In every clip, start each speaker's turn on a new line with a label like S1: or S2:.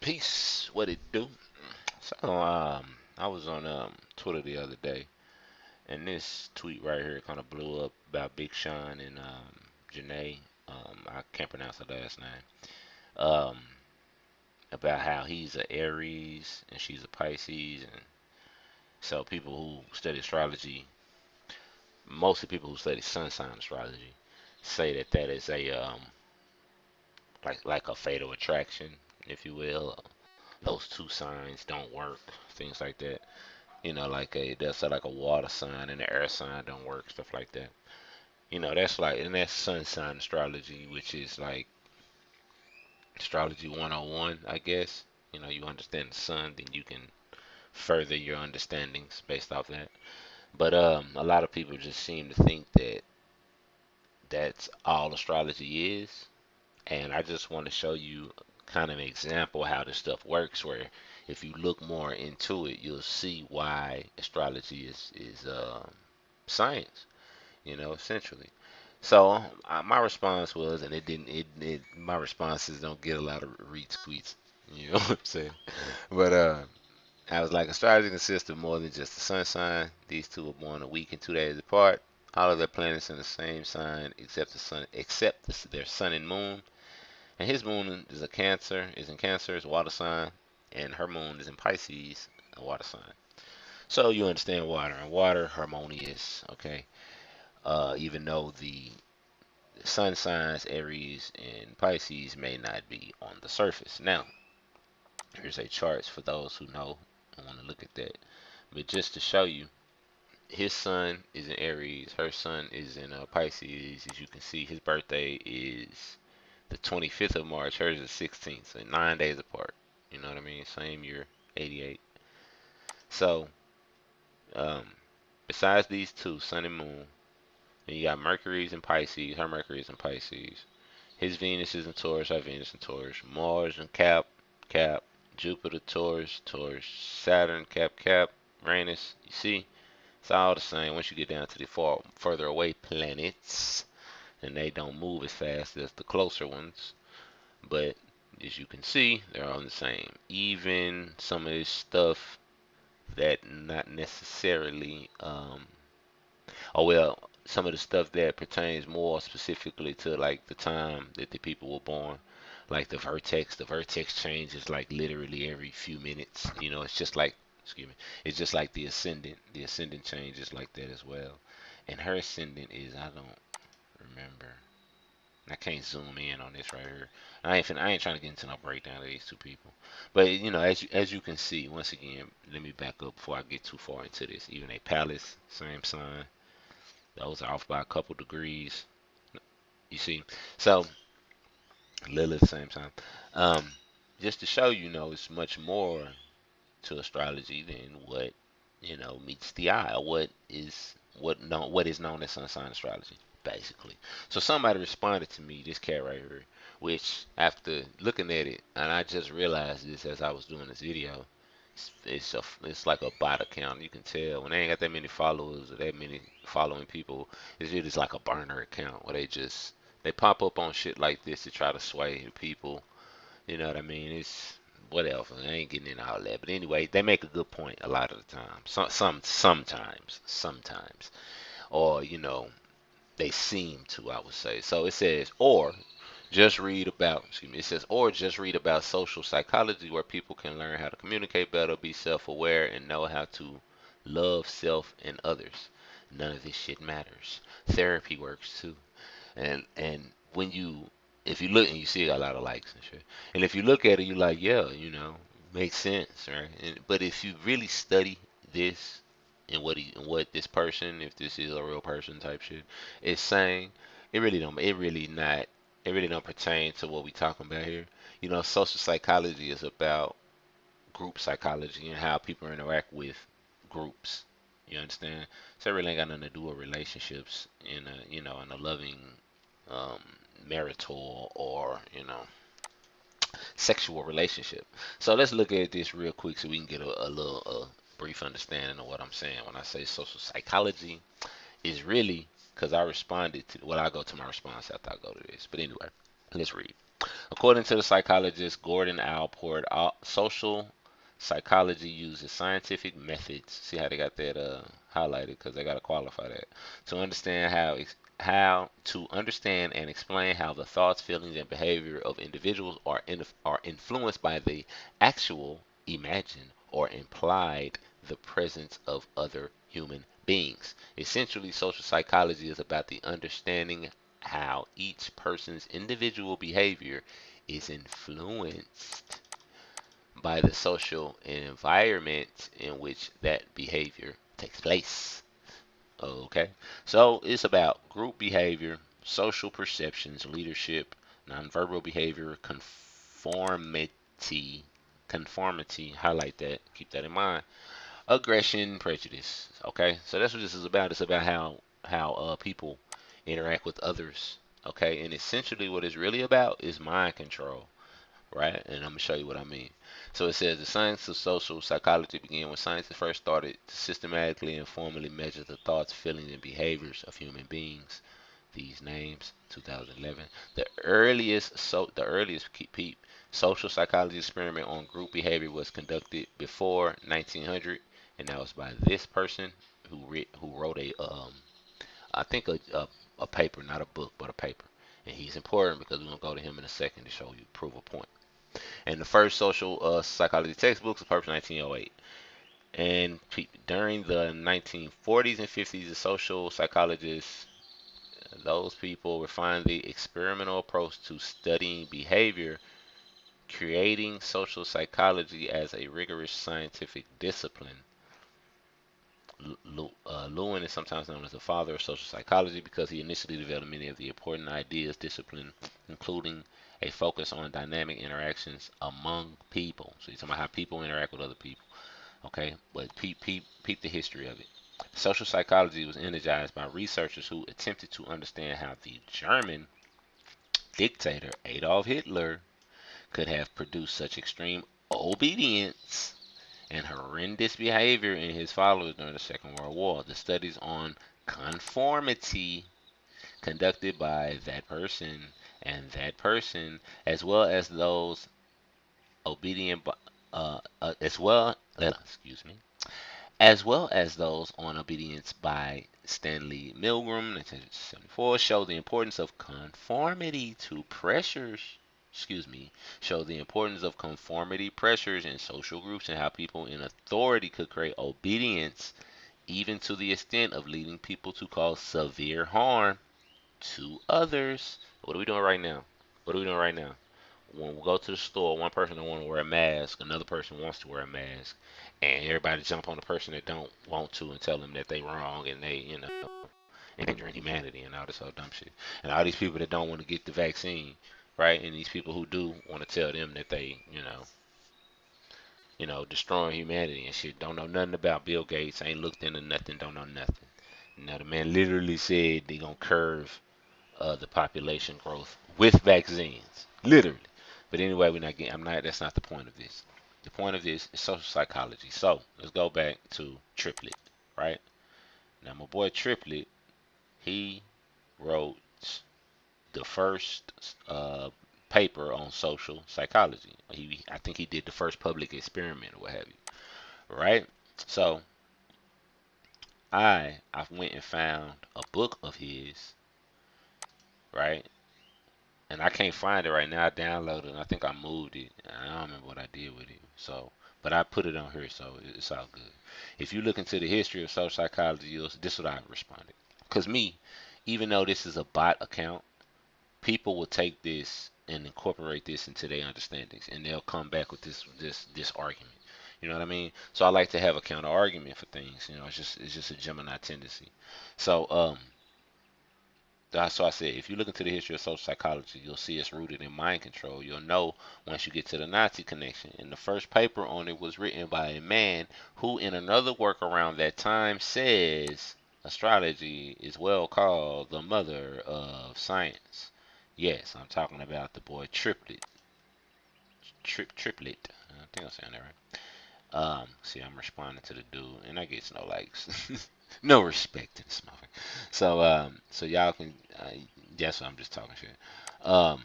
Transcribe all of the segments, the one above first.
S1: Peace. What it do? So, I was on Twitter the other day, and this tweet right here kind of blew up about Big Sean and Janae. I can't pronounce her last name. Um, about how he's a Aries and she's a Pisces, and so people who study astrology, mostly people who study sun sign astrology, say that that is a like a fatal attraction, if you will. Those two signs don't work, things like that. Like they'll say like a water sign and the air sign don't work, stuff like that. That's like, and that's sun sign astrology, which is like astrology 101, I guess. You understand the sun, then you can further your understandings based off that. But a lot of people just seem to think that that's all astrology is, and I just want to show you kind of an example how this stuff works. Where if you look more into it, you'll see why astrology is science. Essentially. So my response was, and it didn't. My responses don't get a lot of retweets. You know what I'm saying? But I was like, astrology consists of more than just the sun sign. These two are born a week and 2 days apart. All of their planets in the same sign, except the sun, except their sun and moon. And his moon is a Cancer, is in Cancer, is a water sign, and her moon is in Pisces, a water sign. So you understand water and water harmonious, okay? Even though the sun signs, Aries and Pisces, may not be on the surface. Now, here's a chart for those who know and want to look at that. But just to show you, his sun is in Aries, her sun is in Pisces. As you can see, his birthday is the 25th of March, hers is 16th, so 9 days apart. You know what I mean? Same year, 88. So, um, besides these two, sun and moon, then you got Mercury's in Pisces, her Mercury is in Pisces. His Venus is in Taurus, our Venus in Taurus. Mars in Cap, Cap. Jupiter, Taurus, Taurus. Saturn, Cap, Cap. Uranus. You see, it's all the same. Once you get down to the further away planets, and they don't move as fast as the closer ones. But as you can see, they're all the same. Even some of this stuff that not necessarily, oh well, some of the stuff that pertains more specifically to like the time that the people were born, like the vertex changes like literally every few minutes. It's just like, excuse me, it's just like the ascendant changes like that as well. And her ascendant is, I don't remember. I can't zoom in on this right here. I ain't trying to get into no breakdown of these two people. But as you can see, once again, let me back up before I get too far into this. Even a palace, same sign. Those are off by a couple degrees. You see, so Lilith, same time. Um, just to show it's much more to astrology than what meets the eye. What is known as sun sign astrology, basically. So somebody responded to me, this cat right here, which after looking at it, and I just realized this as I was doing this video. It's like a bot account. You can tell when they ain't got that many followers or that many following people. It's just like a burner account where they pop up on shit like this to try to sway the people. You know what I mean? It's whatever. I ain't getting into all that. But anyway, they make a good point a lot of the time. Sometimes, or they seem to. I would say. So it says, or just read about. Excuse me. It says, or just read about social psychology, where people can learn how to communicate better, be self-aware, and know how to love self and others. None of this shit matters. Therapy works too. And when you if you look and you see a lot of likes and shit, and if you look at it, you're like, yeah, makes sense, right? But if you really study this and what this person, if this is a real person type shit, is saying, it really don't pertain to what we talking about here. Social psychology is about group psychology and how people interact with groups. You understand? So it really ain't got nothing to do with relationships in a loving, um, marital or sexual relationship. So let's look at this real quick so we can get a little brief understanding of what I'm saying when I say social psychology is really because I responded to. Well, I go to my response after I go to this. But anyway, let's read. According to the psychologist Gordon Allport, social psychology uses scientific methods. See how they got that highlighted because they got to qualify that to understand how to understand and explain how the thoughts, feelings, and behavior of individuals are influenced by the actual, imagined, or implied the presence of other human beings. Essentially, social psychology is about the understanding how each person's individual behavior is influenced by the social environment in which that behavior takes place. Okay, so it's about group behavior, social perceptions, leadership, nonverbal behavior, conformity, highlight that, keep that in mind, aggression, prejudice. Okay, so that's what this is about. It's about how people interact with others. Okay, and essentially what it's really about is mind control, right? And I'm gonna show you what I mean. So it says the science of social psychology began when scientists first started to systematically and formally measure the thoughts, feelings, and behaviors of human beings. These names, 2011. The earliest social psychology experiment on group behavior was conducted before 1900, and that was by this person who wrote I think a paper, not a book, but a paper. And he's important because we're gonna go to him in a second to show you prove a point. And the first social psychology textbooks was published in 1908. And during the 1940s and 50s, the social psychologists, those people refined the experimental approach to studying behavior, creating social psychology as a rigorous scientific discipline. Lewin is sometimes known as the father of social psychology because he initially developed many of the important ideas, discipline, including a focus on dynamic interactions among people. So you're talking about how people interact with other people. Okay, but peep the history of it. Social psychology was energized by researchers who attempted to understand how the German dictator Adolf Hitler could have produced such extreme obedience and horrendous behavior in his followers during the Second World War. The studies on conformity conducted by that person, as well as those obedient, as well, excuse me, as well as those on obedience by Stanley Milgram, 1974, show the importance of conformity to pressures. Excuse me, show the importance of conformity pressures in social groups and how people in authority could create obedience, even to the extent of leading people to cause severe harm to others. What are we doing right now? What are we doing right now? When we go to the store, one person don't want to wear a mask, another person wants to wear a mask, and everybody jump on the person that don't want to and tell them that they wrong and they, endangering humanity and all this other dumb shit. And all these people that don't want to get the vaccine, right? And these people who do want to tell them that they, destroying humanity and shit. Don't know nothing about Bill Gates. Ain't looked into nothing. Don't know nothing. Now the man literally said they gonna curve the population growth with vaccines, literally. But anyway, we're not getting. I'm not. That's not the point of this. The point of this is social psychology. So let's go back to Triplet, right? Now my boy Triplet, he wrote the first paper on social psychology. I think he did the first public experiment or what have you, right? So I went and found a book of his, right? And I can't find it right now. I downloaded it and I think I moved it. I don't remember what I did with it. So, but I put it on here, so it's all good. If you look into the history of social psychology, this is what I responded. Because me, even though this is a bot account, people will take this and incorporate this into their understandings, and they'll come back with this argument. You know what I mean? So I like to have a counter argument for things. It's just a Gemini tendency. So so I said, if you look into the history of social psychology, you'll see it's rooted in mind control. You'll know once you get to the Nazi connection. And the first paper on it was written by a man who, in another work around that time, says astrology is well called the mother of science. Yes, I'm talking about the boy Triplet. Triplet. I think I'm saying that right. See, I'm responding to the dude, and I get no likes, no respect to this motherfucker. So y'all can, yes, I'm just talking shit. Um,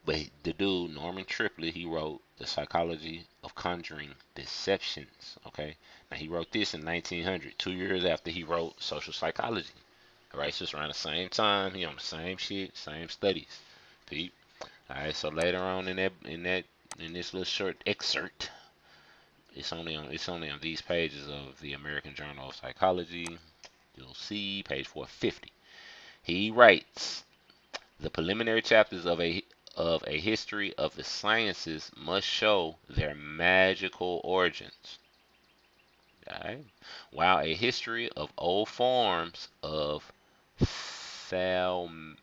S1: But the dude, Norman Triplett, he wrote The Psychology of Conjuring Deceptions. Okay. Now, he wrote this in 1900, 2 years after he wrote Social Psychology. All right. So it's around the same time. He on the same shit, same studies. Peep. All right. So later on in this little short excerpt, it's only on these pages of the American Journal of Psychology. You'll see page 450. He writes, the preliminary chapters of a history of the sciences must show their magical origins. Right? While a history of old forms of thalm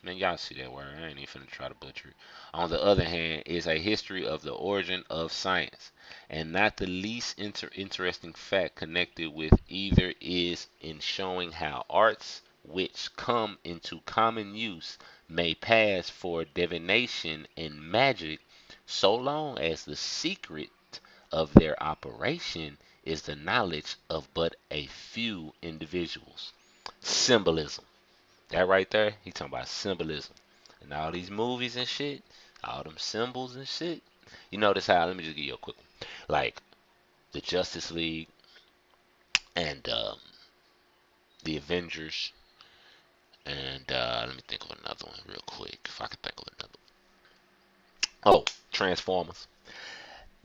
S1: man, y'all see that word. I ain't even finna try to butcher it. On the other hand, is a history of the origin of science. And not the least interesting fact connected with either is in showing how arts which come into common use may pass for divination and magic so long as the secret of their operation is the knowledge of but a few individuals. Symbolism. That right there, he talking about symbolism. And all these movies and shit, all them symbols and shit. You notice how, let me just give you a quick one. Like the Justice League and the Avengers. And let me think of another one real quick. If I can think of another one. Oh, Transformers.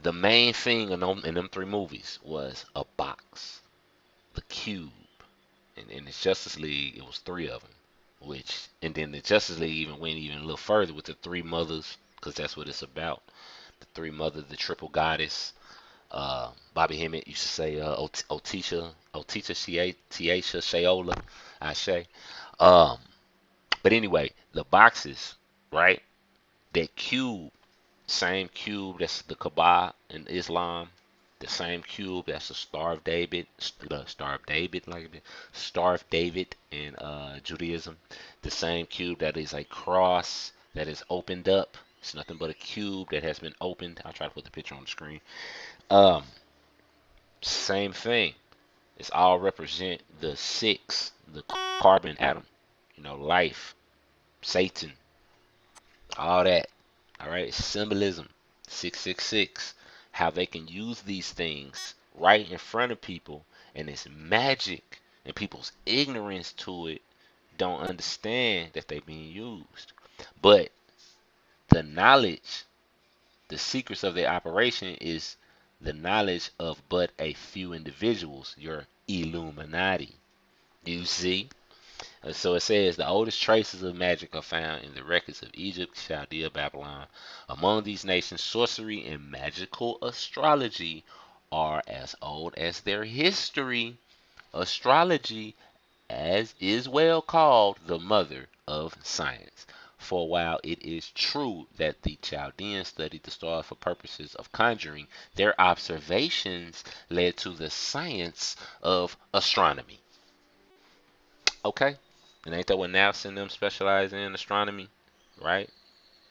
S1: The main thing in them three movies was a box, the cube. And in the Justice League, it was three of them. And then the Justice League even went even a little further with the three mothers, because that's what it's about. The three mothers, the triple goddess. Bobby Hemmett used to say Otisha, Tiasha, Shayola, Ashe. Um, but anyway, the boxes, right? That cube, same cube that's the Kaaba in Islam, the same cube that's the Star of David in Judaism, the same cube that is a cross that is opened up. It's nothing but a cube that has been opened. I'll try to put the picture on the screen. Um, Same thing. It's all represent the six, the carbon atom, life, Satan, all that. All right, symbolism, 666, how they can use these things right in front of people, and it's magic, and people's ignorance to it don't understand that they're being used. But the knowledge, the secrets of their operation is the knowledge of but a few individuals, your Illuminati. You see? So it says the oldest traces of magic are found in the records of Egypt, Chaldea, Babylon. Among these nations, sorcery and magical astrology are as old as their history. Astrology, as is well called the mother of science. For while it is true that the Chaldeans studied the stars for purposes of conjuring, their observations led to the science of astronomy. Okay? And ain't that what NASA and them specialize in, astronomy? Right?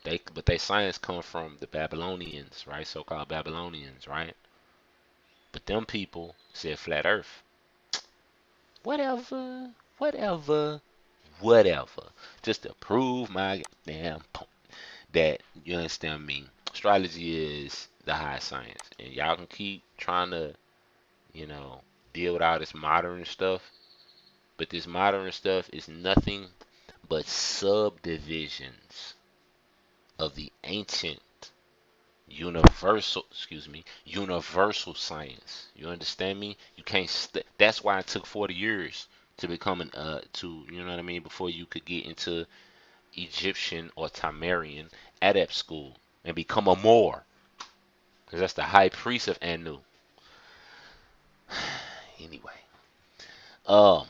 S1: But they science come from the Babylonians, right? So-called Babylonians, right? But them people said flat earth. Whatever, whatever, whatever. Just to prove my damn point that you understand me. Astrology is the high science. And y'all can keep trying to, you know, deal with all this modern stuff. But this modern stuff is nothing but subdivisions of the ancient universal science. You understand me? You can't that's why it took 40 years to become you know what I mean, before you could get into Egyptian or Tamarian adept school and become a Moor, because that's the high priest of Anu. Anyway, um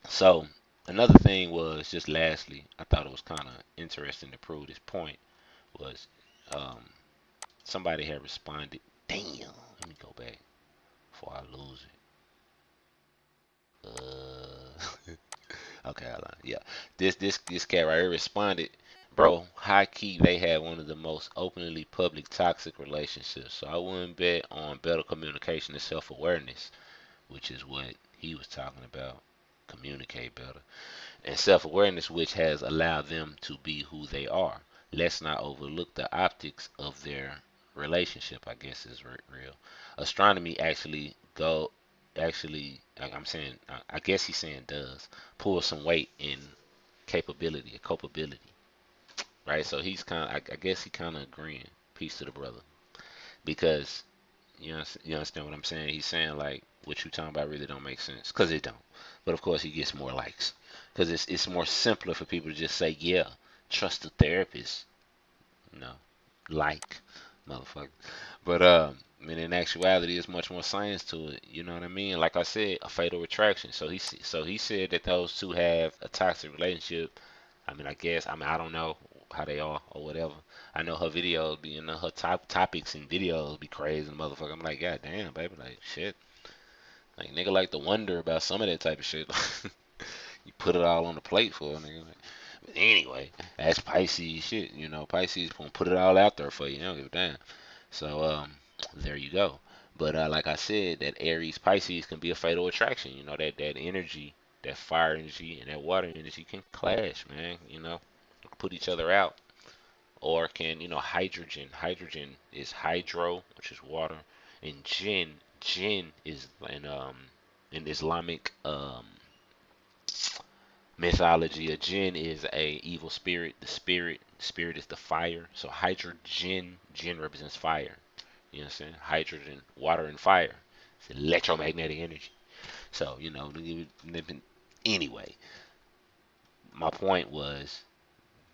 S1: so another thing was, just lastly, I thought it was kind of interesting to prove this point, was um somebody had responded. Damn, let me go back before I lose it. Okay, hold on. Yeah, this cat right here responded, bro. High key, they had one of the most openly public toxic relationships. So I wouldn't bet on better communication and self awareness, which is what he was talking about. Communicate better. and self-awareness, which has allowed them to be who they are. Let's not overlook the optics of their relationship, I guess is real. Astronomy I'm saying, I guess he's saying does pull some weight in capability, culpability, right? So he's kind of, I guess he kind of agreeing. Peace to the brother, because you understand what I'm saying? He's saying like what you talking about really don't make sense because it don't. But of course he gets more likes because it's more simpler for people to just say yeah, trust the therapist, you know, like motherfucker. But I mean in actuality, there's much more science to it. You know what I mean? Like I said, a fatal attraction. So he said that those two have a toxic relationship. I mean, I don't know how they are or whatever. I know her videos be, her topics and videos be crazy, motherfucker. I'm like, God damn, baby, like shit. Like nigga like to wonder about some of that type of shit. You put it all on the plate for a nigga. But anyway, that's Pisces shit. Pisces gonna put it all out there for you. They don't give a damn. So there you go. But like I said, that Aries Pisces can be a fatal attraction. That energy, that fire energy, and that water energy can clash, man. Put each other out. Or can, hydrogen. Hydrogen is hydro, which is water, and jinn is in Islamic mythology. A jinn is a evil spirit. The spirit is the fire. So hydrogen, jinn represents fire. You know what I'm saying? Hydrogen, water, and fire. It's electromagnetic energy. So, anyway, my point was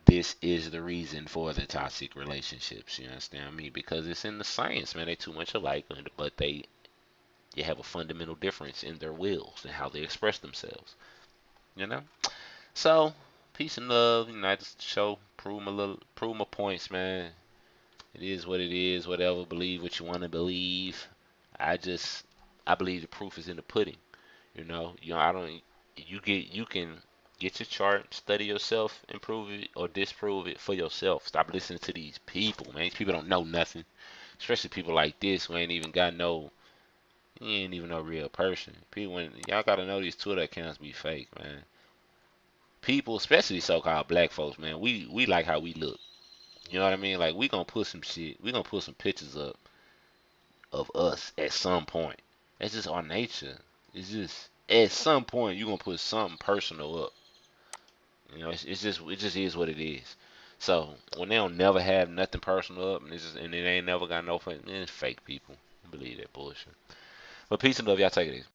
S1: this is the reason for the toxic relationships. You understand me? Because it's in the science, man. They too much alike, but they have a fundamental difference in their wills and how they express themselves. You know? So, peace and love. I just prove my points, man. It is what it is. Whatever. Believe what you want to believe. I just, I believe the proof is in the pudding. I don't. You can get your chart, study yourself, improve it or disprove it for yourself. Stop listening to these people, man. These people don't know nothing. Especially people like this who ain't even got no. He ain't even no real person. People, when y'all gotta know these Twitter accounts be fake, man. People, especially so-called black folks, man, we like how we look. You know what I mean? Like we gonna put some shit. We gonna put some pictures up of us at some point. That's just our nature. It's just at some point you gonna put something personal up. It just is what it is. So when they don't never have nothing personal up, and it ain't never got no fun, it's fake people. I believe that bullshit. But peace and love, y'all take it easy.